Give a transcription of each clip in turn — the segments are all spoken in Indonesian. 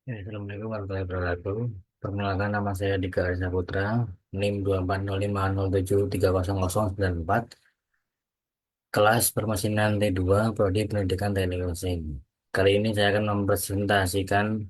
Ya, Assalamualaikum warahmatullahi wabarakatuh. Perkenalkan, nama saya Dika Arisa Putra, NIM 24050730094, kelas permesinan T2, Prodi Pendidikan Teknik Mesin. Kali ini saya akan mempresentasikan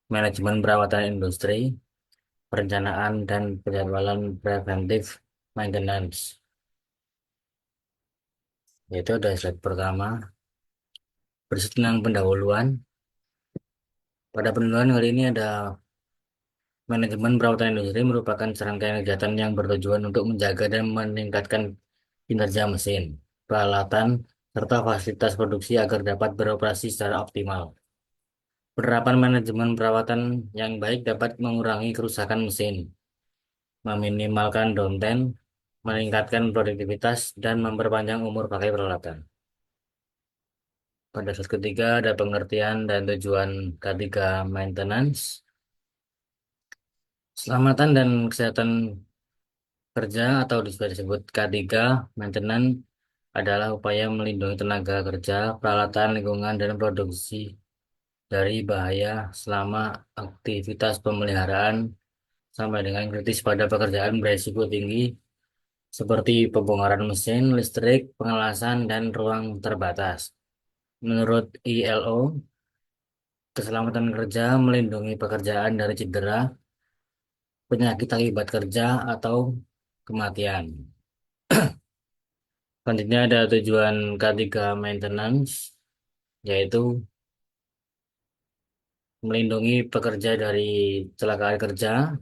manajemen perawatan industri, perencanaan dan penjadwalan preventif maintenance. Yaitu ada slide pertama, berisi tentang pendahuluan. Pada pendahuluan kali ini ada manajemen perawatan industri merupakan serangkaian kegiatan yang bertujuan untuk menjaga dan meningkatkan kinerja mesin, peralatan, serta fasilitas produksi agar dapat beroperasi secara optimal. Penerapan manajemen perawatan yang baik dapat mengurangi kerusakan mesin, meminimalkan downtime, meningkatkan produktivitas, dan memperpanjang umur pakai peralatan. Pada slide ketiga ada pengertian dan tujuan K3 maintenance. Keselamatan dan kesehatan kerja atau disebut K3 maintenance adalah upaya melindungi tenaga kerja, peralatan, lingkungan, dan produksi dari bahaya selama aktivitas pemeliharaan sampai dengan kritis pada pekerjaan beresiko tinggi seperti pembongkaran mesin, listrik, pengelasan, dan ruang terbatas. Menurut ILO, keselamatan kerja melindungi pekerjaan dari cedera, penyakit akibat kerja, atau kematian. Selanjutnya ada tujuan K3 maintenance, yaitu melindungi pekerja dari kecelakaan kerja,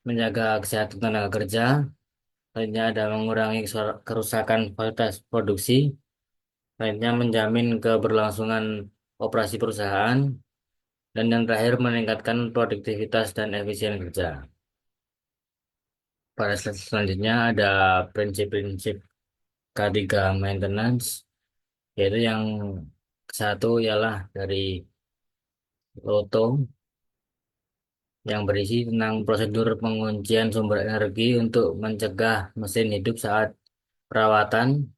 menjaga kesehatan tenaga kerja, lainnya ada mengurangi kerusakan fasilitas produksi, lainnya menjamin keberlangsungan operasi perusahaan, dan yang terakhir meningkatkan produktivitas dan efisien kerja. Pada slide selanjutnya ada prinsip-prinsip K3 maintenance, yaitu yang satu ialah dari Lotto, yang berisi tentang prosedur penguncian sumber energi untuk mencegah mesin hidup saat perawatan,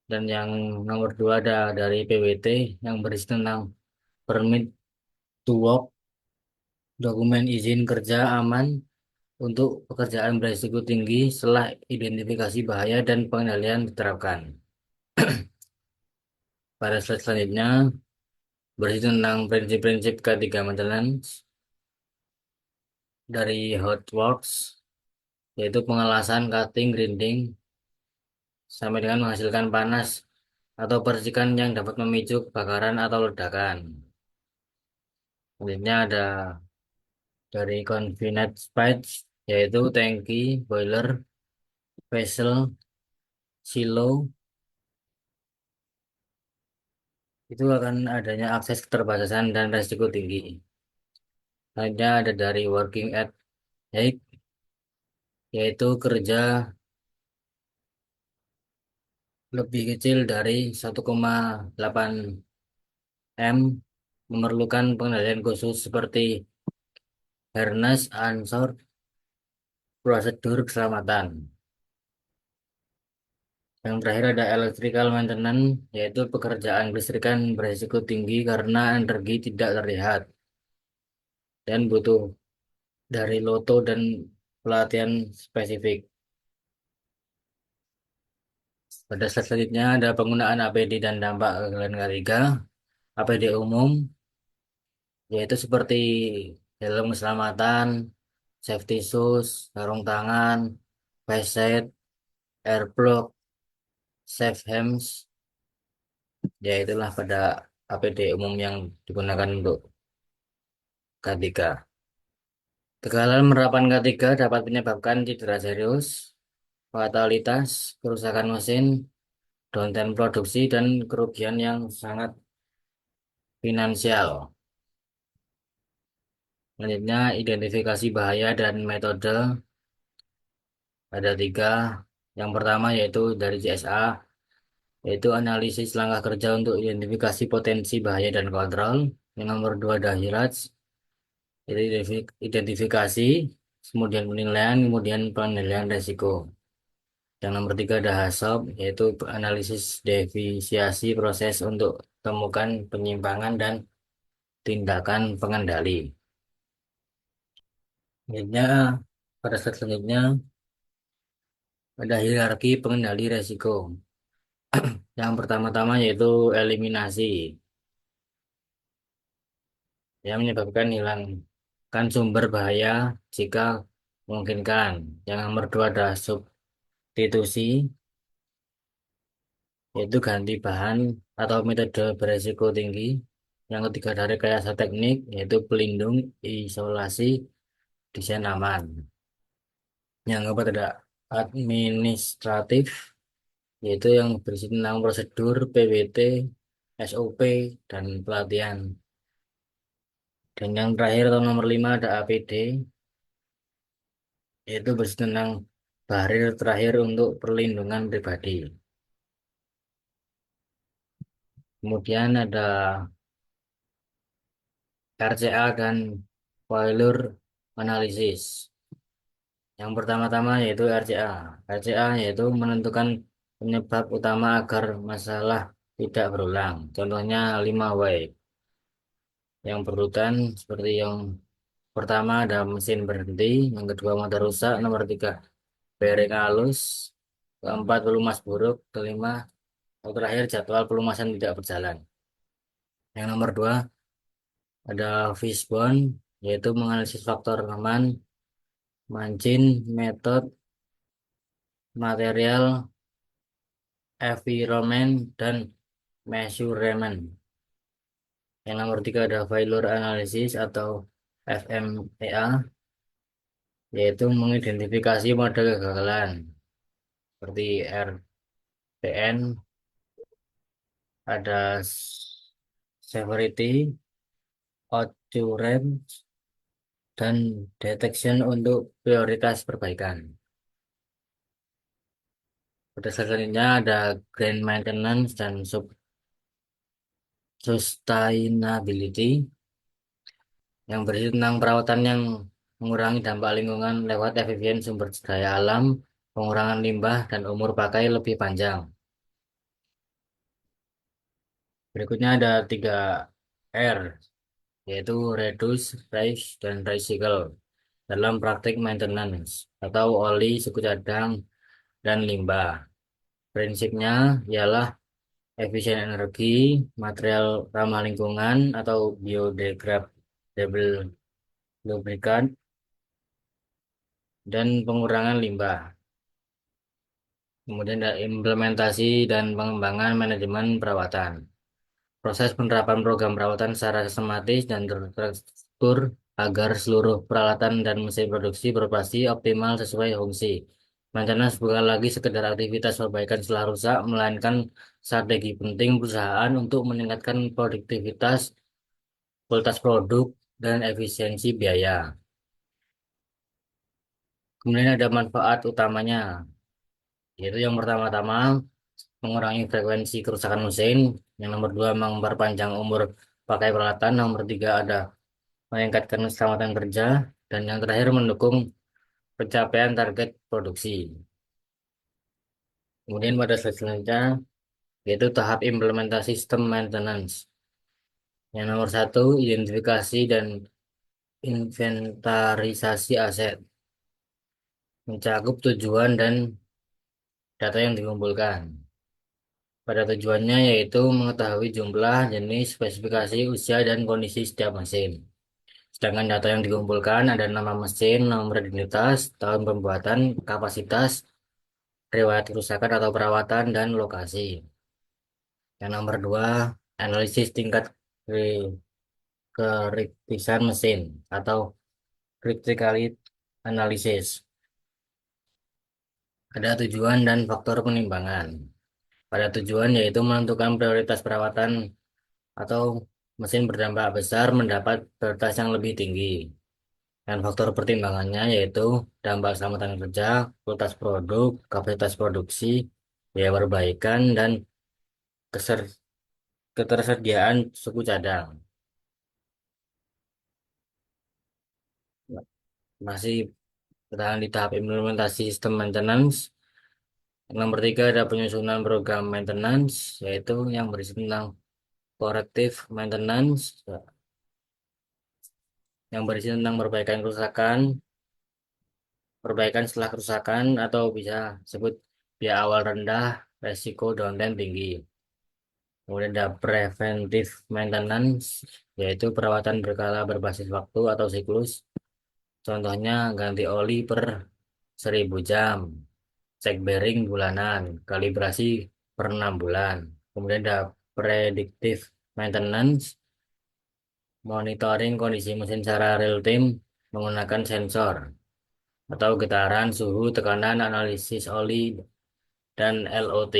dan yang nomor dua ada dari PWT yang berisi tentang permit to work, dokumen izin kerja aman untuk pekerjaan berisiko tinggi setelah identifikasi bahaya dan pengendalian diterapkan. Pada slide selanjutnya berisi tentang prinsip-prinsip K3 maintenance dari Hotworks, yaitu pengelasan, cutting, grinding, sampai dengan menghasilkan panas atau percikan yang dapat memicu kebakaran atau ledakan. Selanjutnya ada dari Confinite Pipes, yaitu tangki, boiler, vessel, silo. Itu akan adanya akses keterbatasan dan resiko tinggi. Selanjutnya ada dari Working at Height, yaitu kerja lebih kecil dari 1,8 M, memerlukan pengendalian khusus seperti harness, unsure, prosedur keselamatan. Yang terakhir ada electrical maintenance, yaitu pekerjaan kelistrikan berisiko tinggi karena energi tidak terlihat dan butuh dari loto dan pelatihan spesifik. Pada slide selanjutnya ada penggunaan APD dan dampak kegagalan ketiga. APD umum, yaitu seperti helm keselamatan, safety shoes, sarung tangan, face set, airplug, safe hands, ya itulah pada APD umum yang digunakan untuk K3. Kegagalan menerapkan K3 dapat menyebabkan cedera serius, fatalitas, kerusakan mesin, downtime produksi, dan kerugian yang sangat finansial. Selanjutnya, identifikasi bahaya dan metode ada tiga. Yang pertama yaitu dari CSA, yaitu analisis langkah kerja untuk identifikasi potensi bahaya dan kontrol. Yang nomor dua ada HIRATS, yaitu identifikasi, kemudian penilaian, kemudian penilaian resiko. Yang nomor tiga ada HACCP, yaitu analisis deviasi proses untuk temukan penyimpangan dan tindakan pengendali. Selanjutnya, pada slide selanjutnya ada hierarki pengendali resiko. Yang pertama-tama yaitu eliminasi, yang menyebabkan hilangkan sumber bahaya jika memungkinkan. Yang nomor dua ada substitusi, yaitu ganti bahan atau metode beresiko tinggi. Yang ketiga dari rekayasa teknik, yaitu pelindung, isolasi, desain aman. Yang keempat ada administratif, yaitu yang berisi tentang prosedur, PWT, SOP, dan pelatihan. Dan yang terakhir atau nomor 5 ada APD, yaitu berisi tentang barir terakhir untuk perlindungan pribadi. Kemudian ada RCA dan failure analysis. Yang pertama-tama yaitu RCA. RCA yaitu menentukan penyebab utama agar masalah tidak berulang. Contohnya 5W. Yang berurutan seperti yang pertama ada mesin berhenti, yang kedua motor rusak, nomor tiga bearing halus, keempat pelumas buruk, kelima atau terakhir jadwal pelumasan tidak berjalan. Yang nomor dua ada fishbone, yaitu menganalisis faktor aman, margin, method, material, environment, dan measurement. Yang nomor tiga ada failure analysis atau FMEA, yaitu mengidentifikasi mode kegagalan seperti RPN, ada severity, occurrence, dan detection untuk prioritas perbaikan. Pada selanjutnya ada grand maintenance dan sustainability, yang berisi tentang perawatan yang mengurangi dampak lingkungan lewat efisien sumber daya alam, pengurangan limbah, dan umur pakai lebih panjang. Berikutnya ada 3R, yaitu reduce, rise, dan recycle dalam praktik maintenance atau oli, suku cadang, dan limbah. Prinsipnya ialah efisien energi, material ramah lingkungan atau biodegradable lubrikan, dan pengurangan limbah. Kemudian ada implementasi dan pengembangan manajemen perawatan. Proses penerapan program perawatan secara sistematis dan terstruktur agar seluruh peralatan dan mesin produksi beroperasi optimal sesuai fungsi. Maintenance bukan lagi sekedar aktivitas perbaikan setelah rusak, melainkan strategi penting perusahaan untuk meningkatkan produktivitas, kualitas produk, dan efisiensi biaya. Kemudian ada manfaat utamanya, yaitu yang pertama-tama mengurangi frekuensi kerusakan mesin, yang nomor dua memperpanjang umur pakai peralatan, nomor tiga ada meningkatkan keselamatan kerja, dan yang terakhir mendukung pencapaian target produksi. Kemudian pada slide selanjutnya yaitu tahap implementasi sistem maintenance. Yang nomor satu, identifikasi dan inventarisasi aset, mencakup tujuan dan data yang dikumpulkan. Pada tujuannya yaitu mengetahui jumlah, jenis, spesifikasi, usia, dan kondisi setiap mesin. Sedangkan data yang dikumpulkan ada nama mesin, nomor identitas, tahun pembuatan, kapasitas, riwayat kerusakan atau perawatan, dan lokasi. Yang nomor dua, analisis tingkat kritisan mesin atau criticality analysis. Ada tujuan dan faktor penimbangan. Pada tujuan yaitu menentukan prioritas perawatan atau mesin berdampak besar mendapat prioritas yang lebih tinggi. Dan faktor pertimbangannya yaitu dampak keselamatan kerja, kualitas produk, kapasitas produksi, biaya perbaikan, dan keser- ketersediaan suku cadang. Masih bertahan di tahap implementasi sistem maintenance. Yang nomor tiga ada penyusunan program maintenance, yaitu yang berisi tentang corrective maintenance, yang berisi tentang perbaikan kerusakan, perbaikan setelah kerusakan, atau bisa sebut biaya awal rendah, resiko downtime tinggi. Kemudian ada preventive maintenance, yaitu perawatan berkala berbasis waktu atau siklus. Contohnya ganti oli per 1.000 jam, cek bearing bulanan, kalibrasi per 6 bulan. Kemudian ada predictive maintenance, monitoring kondisi mesin secara real time menggunakan sensor atau getaran, suhu, tekanan, analisis oli, dan LOT.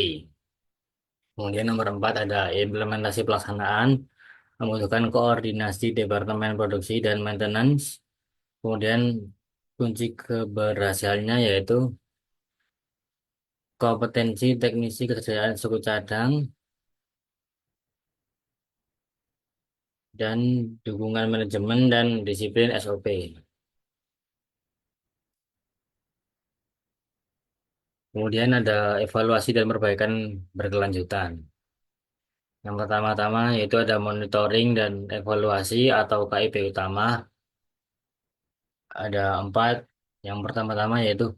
Kemudian nomor 4 ada implementasi pelaksanaan, membutuhkan koordinasi Departemen Produksi dan Maintenance. Kemudian kunci keberhasilannya yaitu kompetensi teknisi, ketersediaan suku cadang, dan dukungan manajemen dan disiplin SOP. Kemudian ada evaluasi dan perbaikan berkelanjutan. Yang pertama-tama yaitu ada monitoring dan evaluasi atau KIP utama. Ada 4. Yang pertama-tama yaitu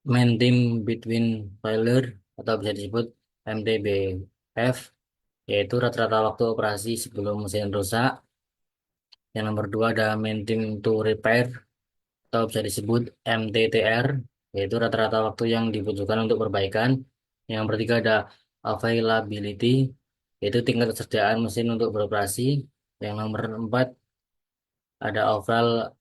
main time between failure atau bisa disebut MTBF, yaitu rata-rata waktu operasi sebelum mesin rusak. Yang nomor 2 ada main time to repair atau bisa disebut MTTR, yaitu rata-rata waktu yang dibutuhkan untuk perbaikan. Yang bertiga ada availability, yaitu tingkat ketersediaan mesin untuk beroperasi. Yang nomor 4 ada overall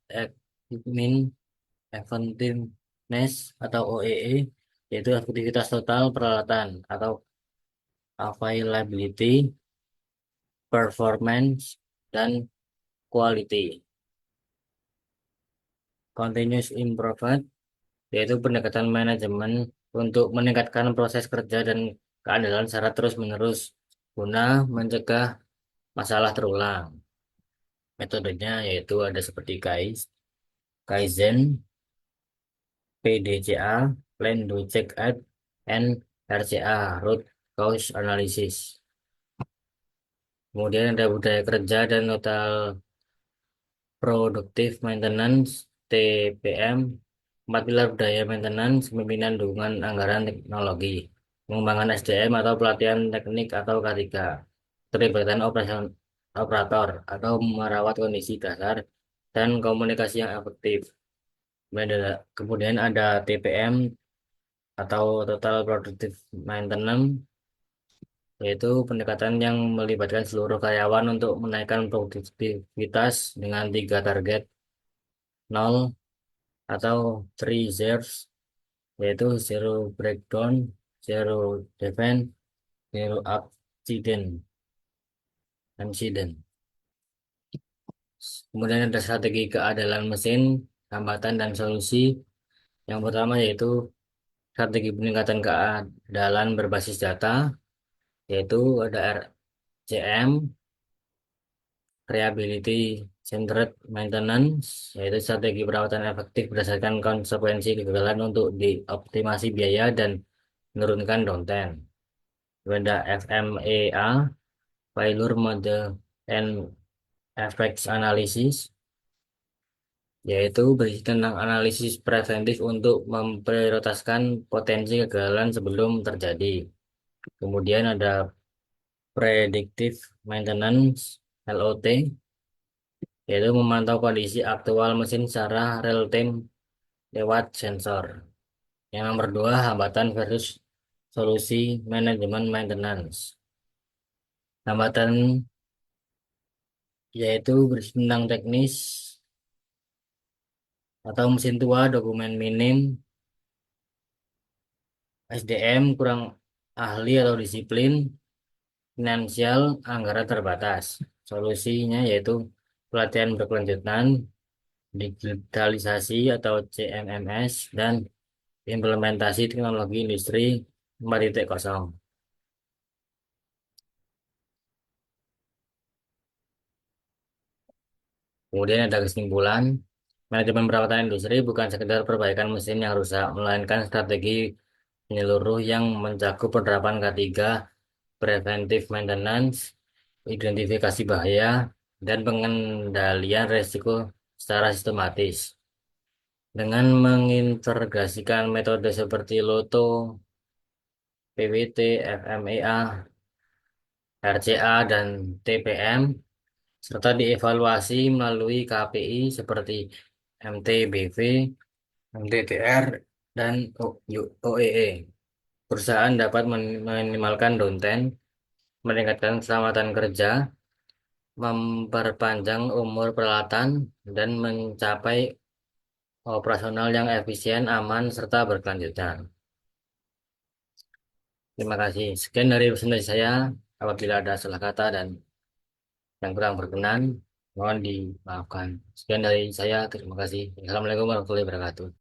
effectiveness atau OEE, yaitu aktivitas total peralatan atau availability, performance, dan quality. Continuous improvement, yaitu pendekatan manajemen untuk meningkatkan proses kerja dan keandalan secara terus-menerus guna mencegah masalah terulang. Metodenya yaitu ada seperti Kaizen, PDCA, Plan Do Check Out, and RCA, Root Cause Analysis. Kemudian ada budaya kerja dan total Productive Maintenance, TPM. 4 pilar budaya maintenance, kepemimpinan, dukungan anggaran teknologi, pengembangan SDM atau pelatihan teknik atau K3, keterlibatan operator atau merawat kondisi dasar, dan komunikasi yang efektif. Kemudian ada TPM atau Total Productive Maintenance, yaitu pendekatan yang melibatkan seluruh karyawan untuk menaikkan produktivitas dengan 3 target: nol atau 3 zeros, yaitu zero breakdown, zero defense, zero accident. Kemudian ada strategi keandalan mesin, hambatan, dan solusi. Yang pertama yaitu strategi peningkatan keandalan berbasis data, yaitu ada RCM, Reliability Centered Maintenance, yaitu strategi perawatan efektif berdasarkan konsekuensi kegagalan untuk dioptimasi biaya dan menurunkan downtime. Ada FMEA, Failure Mode and Effects Analysis, yaitu berisi tentang analisis preventif untuk memprioritaskan potensi kegagalan sebelum terjadi. Kemudian ada Predictive Maintenance, LOT, yaitu memantau kondisi aktual mesin secara real time lewat sensor. Yang nomor 2, hambatan versus solusi manajemen maintenance. Hambatan yaitu berisi tentang teknis atau mesin tua, dokumen minim, SDM kurang ahli atau disiplin, finansial, anggaran terbatas. Solusinya yaitu pelatihan berkelanjutan, digitalisasi atau CMMS, dan implementasi teknologi industri 4.0. Kemudian ada kesimpulan, manajemen perawatan industri bukan sekedar perbaikan mesin yang rusak, melainkan strategi menyeluruh yang mencakup penerapan K3, preventive maintenance, identifikasi bahaya, dan pengendalian risiko secara sistematis. Dengan mengintegrasikan metode seperti Loto, PWT, FMEA, RCA, dan TPM, serta dievaluasi melalui KPI seperti MTBV, MTTR, dan OEE. Perusahaan dapat meminimalkan downtime, meningkatkan keselamatan kerja, memperpanjang umur peralatan, dan mencapai operasional yang efisien, aman, serta berkelanjutan. Terima kasih. Sekian dari presentasi saya. Apabila ada salah kata dan yang kurang berkenan, mohon dimaafkan. Sekian dari saya. Terima kasih. Assalamualaikum warahmatullahi wabarakatuh.